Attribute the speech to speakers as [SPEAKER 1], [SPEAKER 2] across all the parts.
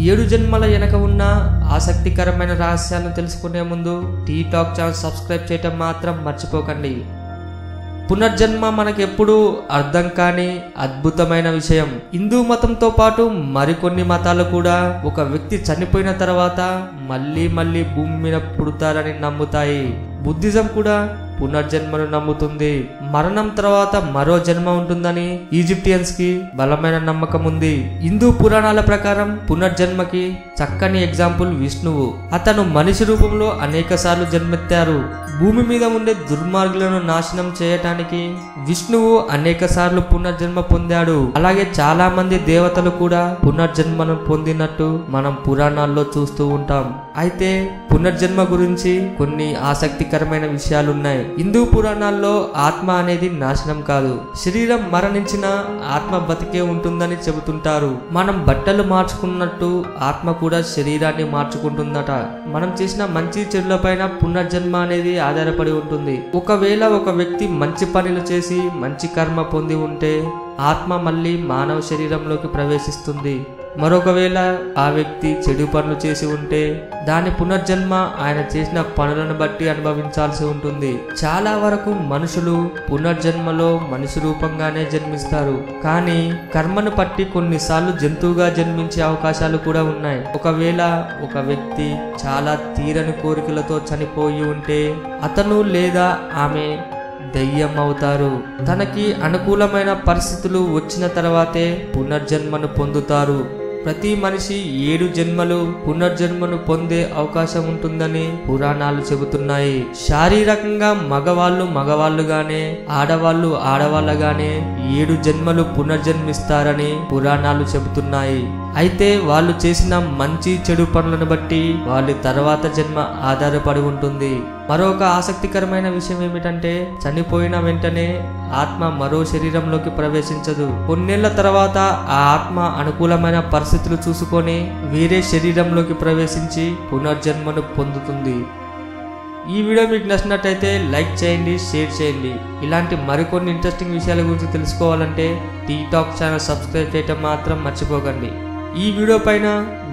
[SPEAKER 1] 7 జన్మల వెనక ఉన్న ఆసక్తికరమైన రహస్యాలను తెలుసుకునే ముందు టీ టాక్ ఛానల్ సబ్స్క్రైబ్ చేయటం మాత్రం మర్చిపోకండి. పునర్జన్మ మనకెప్పుడు అర్థం కాని అద్భుతమైన విషయం. హిందూ మతంతో పాటు మరికొన్ని మతాలు కూడా ఒక వ్యక్తి చనిపోయిన తర్వాత మళ్ళీ భూమి మీద పుడతారని నమ్ముతాయి. బుద్ధిజం కూడా పునర్జన్మను నమ్ముతుంది. మరణం తర్వాత మరో జన్మ ఉంటుందని ఈజిప్టియన్స్ కి బలమైన నమ్మకం ఉంది. హిందూ పురాణాల ప్రకారం పునర్జన్మకి చక్కని ఎగ్జాంపుల్ విష్ణువు. అతను మనిషి రూపంలో అనేకసార్లు జన్మెత్తారు. భూమి మీద ఉండే దుర్మార్గులను నాశనం చేయటానికి విష్ణువు అనేకసార్లు పునర్జన్మ పొందాడు. అలాగే చాలా మంది దేవతలు కూడా పునర్జన్మను పొందినట్టు మనం పురాణాల్లో చూస్తూ ఉంటాం. అయితే పునర్జన్మ గురించి కొన్ని ఆసక్తికరమైన విషయాలున్నాయి. హిందూ పురాణాల్లో ఆత్మ అనేది నాశనం కాదు. శరీరం మరణించిన ఆత్మ బతికే ఉంటుందని చెబుతుంటారు. మనం బట్టలు మార్చుకున్నట్టు ఆత్మ కూడా శరీరాన్ని మార్చుకుంటుందట. మనం చేసిన మంచి చెడులపైన పునర్జన్మ అనేది ఆధారపడి ఉంటుంది. ఒకవేళ ఒక వ్యక్తి మంచి పనులు చేసి మంచి కర్మ పొంది ఉంటే ఆత్మ మళ్ళీ మానవ శరీరంలోకి ప్రవేశిస్తుంది. మరొకవేళ ఆ వ్యక్తి చెడు పనులు చేసి ఉంటే దాని పునర్జన్మ ఆయన చేసిన పనులను బట్టి అనుభవించాల్సి ఉంటుంది. చాలా వరకు మనుషులు పునర్జన్మలో మనిషి రూపంగానే జన్మిస్తారు. కానీ కర్మను బట్టి కొన్నిసార్లు జంతువుగా జన్మించే అవకాశాలు కూడా ఉన్నాయి. ఒకవేళ ఒక వ్యక్తి చాలా తీరని కోరికలతో చనిపోయి ఉంటే అతను లేదా ఆమె దయ్యం అవుతారు. తనకి అనుకూలమైన పరిస్థితులు వచ్చిన తర్వాతే పునర్జన్మను పొందుతారు. ప్రతి మనిషి 7 జన్మలు పునర్జన్మను పొందే అవకాశం ఉంటుందని పురాణాలు చెబుతున్నాయి. శారీరకంగా మగవాళ్ళుగానే ఆడవాళ్ళు ఆడవాళ్ళగానే 7 జన్మలు పునర్జన్మిస్తారని పురాణాలు చెబుతున్నాయి. అయితే వాళ్ళు చేసిన మంచి చెడు పనులను బట్టి వాళ్ళ తర్వాత జన్మ ఆధారపడి ఉంటుంది. మరొక ఆసక్తికరమైన విషయం ఏమిటంటే చనిపోయిన వెంటనే ఆత్మ మరో శరీరంలోకి ప్రవేశించదు. కొన్నేళ్ల తర్వాత ఆ ఆత్మ అనుకూలమైన పరిస్థితులు చూసుకొని వేరే శరీరంలోకి ప్రవేశించి పునర్జన్మను పొందుతుంది. ఈ వీడియో మీకు నచ్చినట్టయితే లైక్ చేయండి, షేర్ చేయండి. ఇలాంటి మరికొన్ని ఇంట్రెస్టింగ్ విషయాల గురించి తెలుసుకోవాలంటే టీ టాక్ ఛానల్ సబ్స్క్రైబ్ చేయటం మాత్రం మర్చిపోకండి. ఈ వీడియో పైన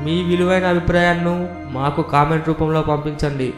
[SPEAKER 1] మీ విలువైన అభిప్రాయాలను మాకు కామెంట్ రూపంలో పంపించండి.